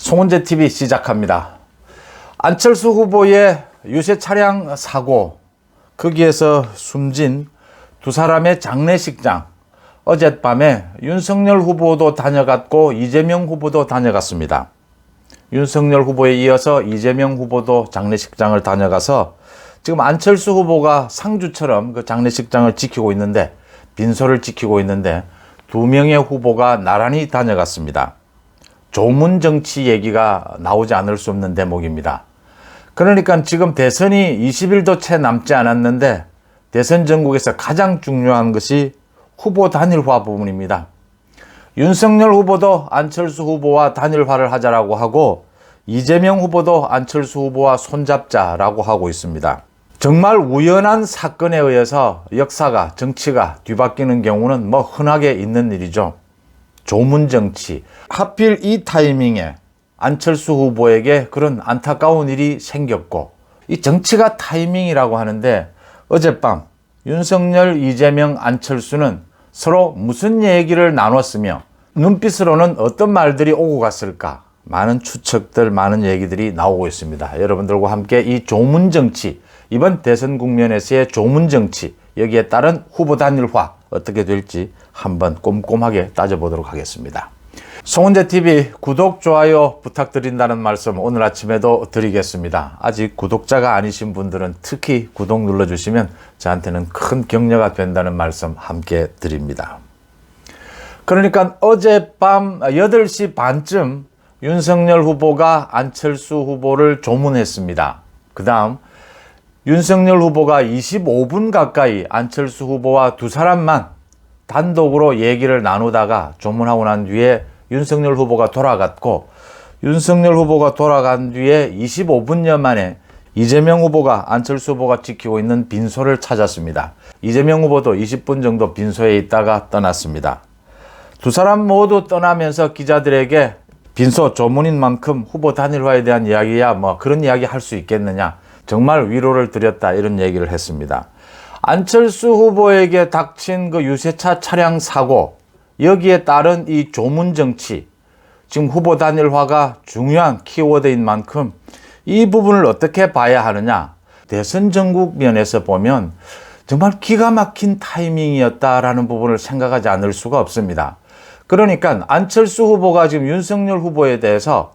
송은재TV 시작합니다. 안철수 후보의 유세 차량 사고, 거기에서 숨진 두 사람의 장례식장, 어젯밤에 윤석열 후보도 다녀갔고 이재명 후보도 다녀갔습니다. 윤석열 후보에 이어서 이재명 후보도 장례식장을 다녀가서 지금 안철수 후보가 상주처럼 그 장례식장을 지키고 있는데, 빈소를 지키고 있는데 두 명의 후보가 나란히 다녀갔습니다. 조문 정치 얘기가 나오지 않을 수 없는 대목입니다. 그러니까 지금 대선이 20일도 채 남지 않았는데 대선 전국에서 가장 중요한 것이 후보 단일화 부분입니다. 윤석열 후보도 안철수 후보와 단일화를 하자라고 하고 이재명 후보도 안철수 후보와 손잡자라고 하고 있습니다. 정말 우연한 사건에 의해서 역사가, 정치가 뒤바뀌는 경우는 흔하게 있는 일이죠. 조문 정치. 하필 이 타이밍에 안철수 후보에게 그런 안타까운 일이 생겼고, 이 정치가 타이밍이라고 하는데 어젯밤 윤석열, 이재명, 안철수는 서로 무슨 얘기를 나눴으며 눈빛으로는 어떤 말들이 오고 갔을까? 많은 추측들, 많은 얘기들이 나오고 있습니다. 여러분들과 함께 이 조문 정치, 이번 대선 국면에서의 조문 정치, 여기에 따른 후보 단일화 어떻게 될지 한번 꼼꼼하게 따져보도록 하겠습니다. 송은재TV 구독, 좋아요 부탁드린다는 말씀 오늘 아침에도 드리겠습니다. 아직 구독자가 아니신 분들은 특히 구독 눌러주시면 저한테는 큰 격려가 된다는 말씀 함께 드립니다. 그러니까 어젯밤 8시 반쯤 윤석열 후보가 안철수 후보를 조문했습니다. 그 다음 윤석열 후보가 25분 가까이 안철수 후보와 두 사람만 단독으로 얘기를 나누다가 조문하고 난 뒤에 윤석열 후보가 돌아갔고, 윤석열 후보가 돌아간 뒤에 25분여 만에 이재명 후보가 안철수 후보가 지키고 있는 빈소를 찾았습니다. 이재명 후보도 20분 정도 빈소에 있다가 떠났습니다. 두 사람 모두 떠나면서 기자들에게 빈소 조문인 만큼 후보 단일화에 대한 이야기야 그런 이야기 할 수 있겠느냐, 정말 위로를 드렸다, 이런 얘기를 했습니다. 안철수 후보에게 닥친 그 유세차 차량 사고, 여기에 따른 이 조문 정치, 지금 후보 단일화가 중요한 키워드인 만큼 이 부분을 어떻게 봐야 하느냐, 대선 전국 면에서 보면 정말 기가 막힌 타이밍이었다라는 부분을 생각하지 않을 수가 없습니다. 그러니까 안철수 후보가 지금 윤석열 후보에 대해서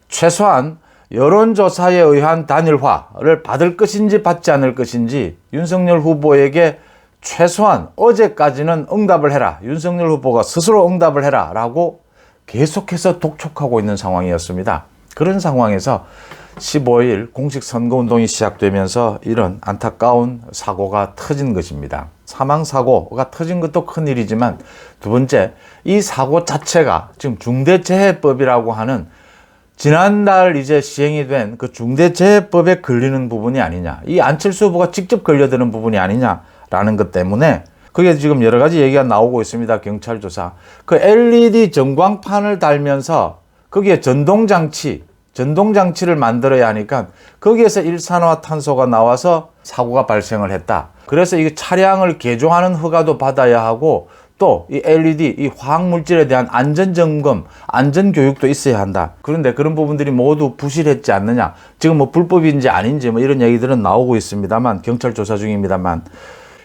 최소한 여론조사에 의한 단일화를 받을 것인지 받지 않을 것인지 윤석열 후보에게 최소한 어제까지는 응답을 해라, 윤석열 후보가 스스로 응답을 해라 라고 계속해서 독촉하고 있는 상황이었습니다. 그런 상황에서 15일 공식 선거운동이 시작되면서 이런 안타까운 사고가 터진 것입니다. 사망사고가 터진 것도 큰일이지만 두 번째, 이 사고 자체가 지금 중대재해법이라고 하는 지난달 이제 시행이 된 그 중대재해법에 걸리는 부분이 아니냐, 이 안철수 후보가 직접 걸려드는 부분이 아니냐라는 것 때문에 그게 지금 여러 가지 얘기가 나오고 있습니다. 경찰 조사. 그 LED 전광판을 달면서 거기에 전동장치를 만들어야 하니까 거기에서 일산화탄소가 나와서 사고가 발생을 했다. 그래서 이 차량을 개조하는 허가도 받아야 하고 또 이 LED, 이 화학물질에 대한 안전점검, 안전교육도 있어야 한다. 그런데 그런 부분들이 모두 부실했지 않느냐. 지금 불법인지 아닌지 이런 얘기들은 나오고 있습니다만, 경찰 조사 중입니다만,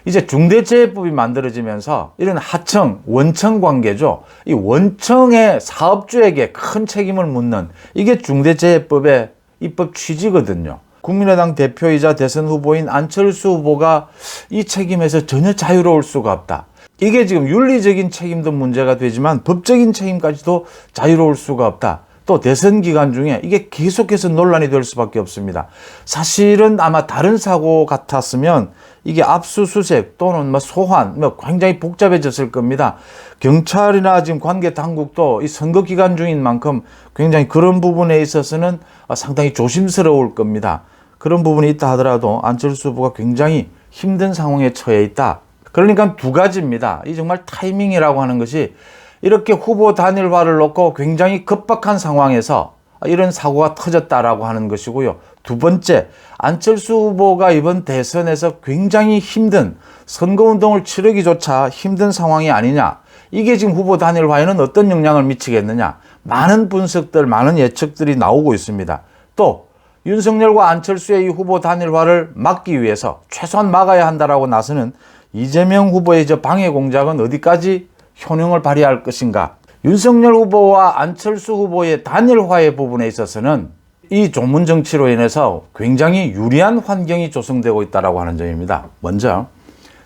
이제 중대재해법이 만들어지면서 이런 하청, 원청 관계죠. 이 원청의 사업주에게 큰 책임을 묻는, 이게 중대재해법의 입법 취지거든요. 국민의당 대표이자 대선 후보인 안철수 후보가 이 책임에서 전혀 자유로울 수가 없다. 이게 지금 윤리적인 책임도 문제가 되지만 법적인 책임까지도 자유로울 수가 없다. 또 대선 기간 중에 이게 계속해서 논란이 될 수밖에 없습니다. 사실은 아마 다른 사고 같았으면 이게 압수수색 또는 소환 굉장히 복잡해졌을 겁니다. 경찰이나 지금 관계 당국도 이 선거 기간 중인 만큼 굉장히 그런 부분에 있어서는 상당히 조심스러울 겁니다. 그런 부분이 있다 하더라도 안철수 후보가 굉장히 힘든 상황에 처해 있다. 그러니까 두 가지입니다. 이 정말 타이밍이라고 하는 것이 이렇게 후보 단일화를 놓고 굉장히 급박한 상황에서 이런 사고가 터졌다라고 하는 것이고요. 두 번째, 안철수 후보가 이번 대선에서 굉장히 힘든 선거운동을 치르기조차 힘든 상황이 아니냐. 이게 지금 후보 단일화에는 어떤 영향을 미치겠느냐. 많은 분석들, 많은 예측들이 나오고 있습니다. 또 윤석열과 안철수의 이 후보 단일화를 막기 위해서 최소한 막아야 한다라고 나서는 이재명 후보의 저 방해 공작은 어디까지 효능을 발휘할 것인가. 윤석열 후보와 안철수 후보의 단일화의 부분에 있어서는 이 조문 정치로 인해서 굉장히 유리한 환경이 조성되고 있다고 하는 점입니다. 먼저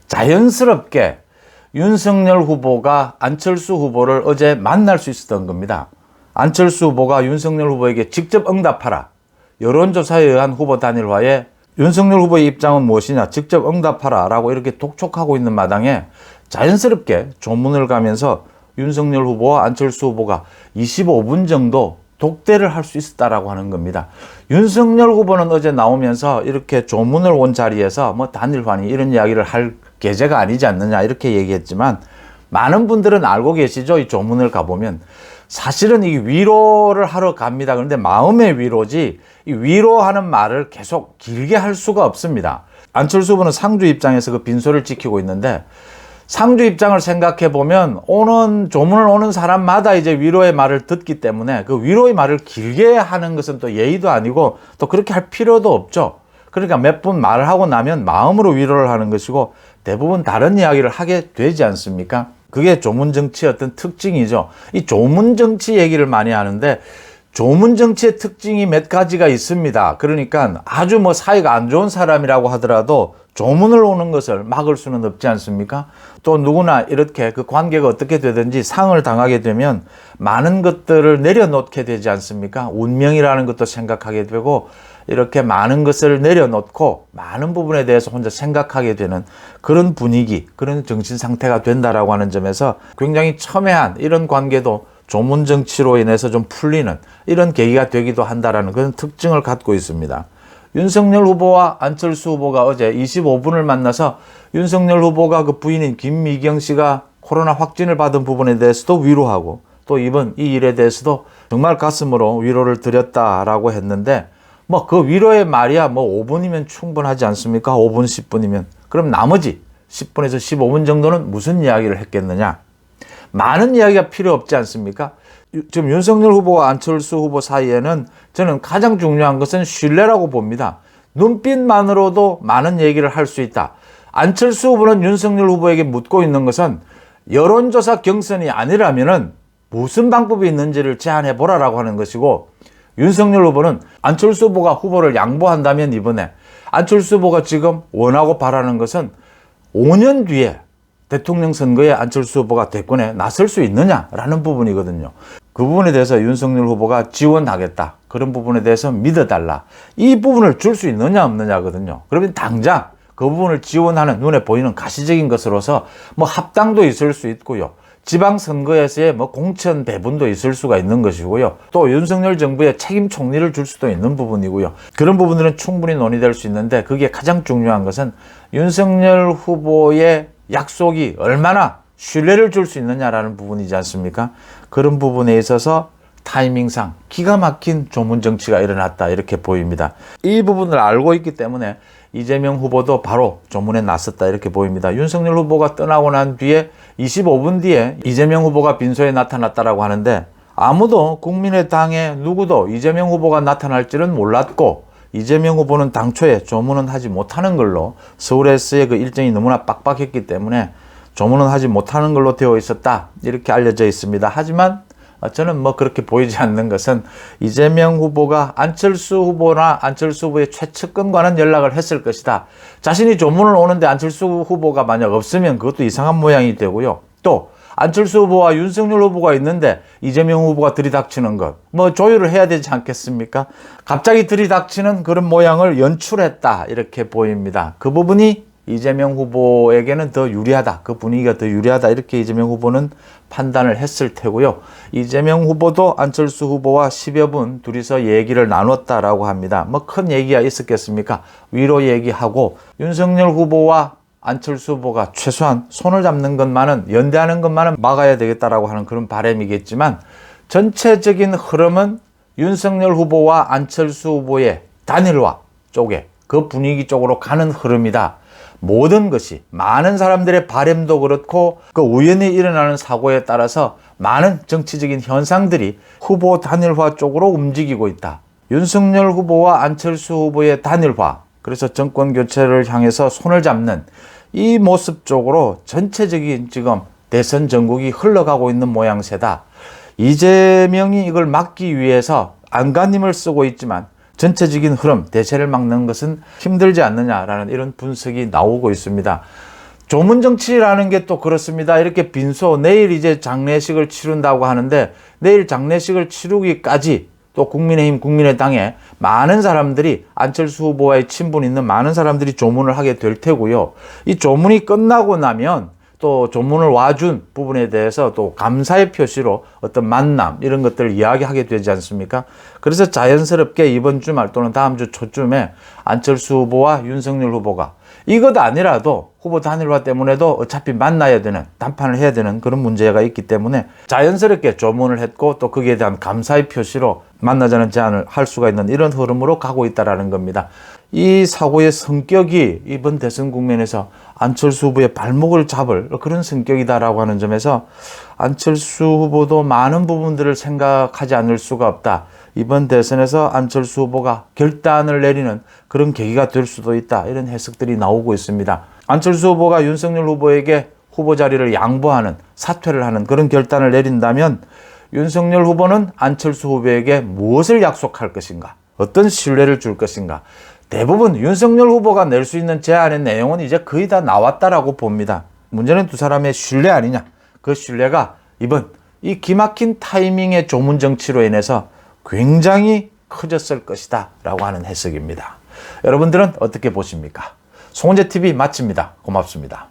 자연스럽게 윤석열 후보가 안철수 후보를 어제 만날 수 있었던 겁니다. 안철수 후보가 윤석열 후보에게 직접 응답하라. 여론조사에 의한 후보 단일화에 윤석열 후보의 입장은 무엇이냐, 직접 응답하라 라고 이렇게 독촉하고 있는 마당에 자연스럽게 조문을 가면서 윤석열 후보와 안철수 후보가 25분 정도 독대를 할 수 있었다라고 하는 겁니다. 윤석열 후보는 어제 나오면서 이렇게 조문을 온 자리에서 뭐 단일화니 이런 이야기를 할 계제가 아니지 않느냐 이렇게 얘기했지만, 많은 분들은 알고 계시죠? 이 조문을 가보면 사실은 이 위로를 하러 갑니다. 그런데 마음의 위로지 이 위로하는 말을 계속 길게 할 수가 없습니다. 안철수 후보는 상주 입장에서 그 빈소를 지키고 있는데, 상주 입장을 생각해 보면 조문을 오는 사람마다 이제 위로의 말을 듣기 때문에 그 위로의 말을 길게 하는 것은 또 예의도 아니고 또 그렇게 할 필요도 없죠. 그러니까 몇 분 말을 하고 나면 마음으로 위로를 하는 것이고 대부분 다른 이야기를 하게 되지 않습니까? 그게 조문 정치의 어떤 특징이죠. 이 조문 정치 얘기를 많이 하는데 조문 정치의 특징이 몇 가지가 있습니다. 그러니까 아주 뭐 사이가 안 좋은 사람이라고 하더라도 조문을 오는 것을 막을 수는 없지 않습니까? 또 누구나 이렇게 그 관계가 어떻게 되든지 상을 당하게 되면 많은 것들을 내려놓게 되지 않습니까? 운명이라는 것도 생각하게 되고 이렇게 많은 것을 내려놓고 많은 부분에 대해서 혼자 생각하게 되는 그런 분위기, 그런 정신 상태가 된다라고 하는 점에서 굉장히 첨예한 이런 관계도 조문 정치로 인해서 좀 풀리는 이런 계기가 되기도 한다라는 그런 특징을 갖고 있습니다. 윤석열 후보와 안철수 후보가 어제 25분을 만나서 윤석열 후보가 그 부인인 김미경 씨가 코로나 확진을 받은 부분에 대해서도 위로하고 또 이번 이 일에 대해서도 정말 가슴으로 위로를 드렸다라고 했는데, 뭐 그 위로의 말이야 뭐 5분이면 충분하지 않습니까? 5분, 10분이면. 그럼 나머지 10분에서 15분 정도는 무슨 이야기를 했겠느냐? 많은 이야기가 필요 없지 않습니까? 지금 윤석열 후보와 안철수 후보 사이에는 저는 가장 중요한 것은 신뢰라고 봅니다. 눈빛만으로도 많은 얘기를 할 수 있다. 안철수 후보는 윤석열 후보에게 묻고 있는 것은 여론조사 경선이 아니라면은 무슨 방법이 있는지를 제안해 보라라고 하는 것이고, 윤석열 후보는 안철수 후보가 후보를 양보한다면 이번에 안철수 후보가 지금 원하고 바라는 것은 5년 뒤에 대통령 선거에 안철수 후보가 대권에 나설 수 있느냐라는 부분이거든요. 그 부분에 대해서 윤석열 후보가 지원하겠다. 그런 부분에 대해서 믿어달라. 이 부분을 줄 수 있느냐 없느냐거든요. 그러면 당장 그 부분을 지원하는 눈에 보이는 가시적인 것으로서 뭐 합당도 있을 수 있고요. 지방선거에서의 뭐 공천 배분도 있을 수가 있는 것이고요. 또 윤석열 정부의 책임 총리를 줄 수도 있는 부분이고요. 그런 부분들은 충분히 논의될 수 있는데, 그게 가장 중요한 것은 윤석열 후보의 약속이 얼마나 신뢰를 줄 수 있느냐라는 부분이지 않습니까? 그런 부분에 있어서 타이밍상 기가 막힌 조문 정치가 일어났다 이렇게 보입니다. 이 부분을 알고 있기 때문에 이재명 후보도 바로 조문에 나섰다 이렇게 보입니다. 윤석열 후보가 떠나고 난 뒤에 25분 뒤에 이재명 후보가 빈소에 나타났다라고 하는데, 아무도 국민의당에 누구도 이재명 후보가 나타날 줄은 몰랐고, 이재명 후보는 당초에 조문은 하지 못하는 걸로, 서울에서의 그 일정이 너무나 빡빡했기 때문에 조문은 하지 못하는 걸로 되어 있었다 이렇게 알려져 있습니다. 하지만 저는 뭐 그렇게 보이지 않는 것은 이재명 후보가 안철수 후보나 안철수 후보의 최측근과는 연락을 했을 것이다. 자신이 조문을 오는데 안철수 후보가 만약 없으면 그것도 이상한 모양이 되고요. 또 안철수 후보와 윤석열 후보가 있는데 이재명 후보가 들이닥치는 것, 뭐 조율을 해야 되지 않겠습니까? 갑자기 들이닥치는 그런 모양을 연출했다 이렇게 보입니다. 그 부분이 이재명 후보에게는 더 유리하다. 그 분위기가 더 유리하다. 이렇게 이재명 후보는 판단을 했을 테고요. 이재명 후보도 안철수 후보와 10여 분 둘이서 얘기를 나눴다라고 합니다. 뭐 큰 얘기가 있었겠습니까? 위로 얘기하고 윤석열 후보와 안철수 후보가 최소한 손을 잡는 것만은, 연대하는 것만은 막아야 되겠다라고 하는 그런 바람이겠지만, 전체적인 흐름은 윤석열 후보와 안철수 후보의 단일화 쪽에, 그 분위기 쪽으로 가는 흐름이다. 모든 것이 많은 사람들의 바램도 그렇고 그 우연히 일어나는 사고에 따라서 많은 정치적인 현상들이 후보 단일화 쪽으로 움직이고 있다. 윤석열 후보와 안철수 후보의 단일화, 그래서 정권 교체를 향해서 손을 잡는 이 모습 쪽으로 전체적인 지금 대선 전국이 흘러가고 있는 모양새다. 이재명이 이걸 막기 위해서 안간힘을 쓰고 있지만 전체적인 흐름, 대세를 막는 것은 힘들지 않느냐라는 이런 분석이 나오고 있습니다. 조문정치라는 게 또 그렇습니다. 이렇게 빈소, 내일 이제 장례식을 치른다고 하는데 내일 장례식을 치르기까지 또 국민의힘, 국민의당에 많은 사람들이 안철수 후보와의 친분 있는 많은 사람들이 조문을 하게 될 테고요. 이 조문이 끝나고 나면 또 조문을 와준 부분에 대해서 또 감사의 표시로 어떤 만남 이런 것들을 이야기하게 되지 않습니까? 그래서 자연스럽게 이번 주말 또는 다음 주 초쯤에 안철수 후보와 윤석열 후보가 이것 아니라도 후보 단일화 때문에도 어차피 만나야 되는, 담판을 해야 되는 그런 문제가 있기 때문에 자연스럽게 조문을 했고 또 거기에 대한 감사의 표시로 만나자는 제안을 할 수가 있는 이런 흐름으로 가고 있다는 겁니다. 이 사고의 성격이 이번 대선 국면에서 안철수 후보의 발목을 잡을 그런 성격이다라고 하는 점에서 안철수 후보도 많은 부분들을 생각하지 않을 수가 없다. 이번 대선에서 안철수 후보가 결단을 내리는 그런 계기가 될 수도 있다. 이런 해석들이 나오고 있습니다. 안철수 후보가 윤석열 후보에게 후보 자리를 양보하는, 사퇴를 하는 그런 결단을 내린다면 윤석열 후보는 안철수 후보에게 무엇을 약속할 것인가? 어떤 신뢰를 줄 것인가? 대부분 윤석열 후보가 낼 수 있는 제안의 내용은 이제 거의 다 나왔다라고 봅니다. 문제는 두 사람의 신뢰 아니냐? 그 신뢰가 이번 이 기막힌 타이밍의 조문 정치로 인해서 굉장히 커졌을 것이다 라고 하는 해석입니다. 여러분들은 어떻게 보십니까? 송은재TV 마칩니다. 고맙습니다.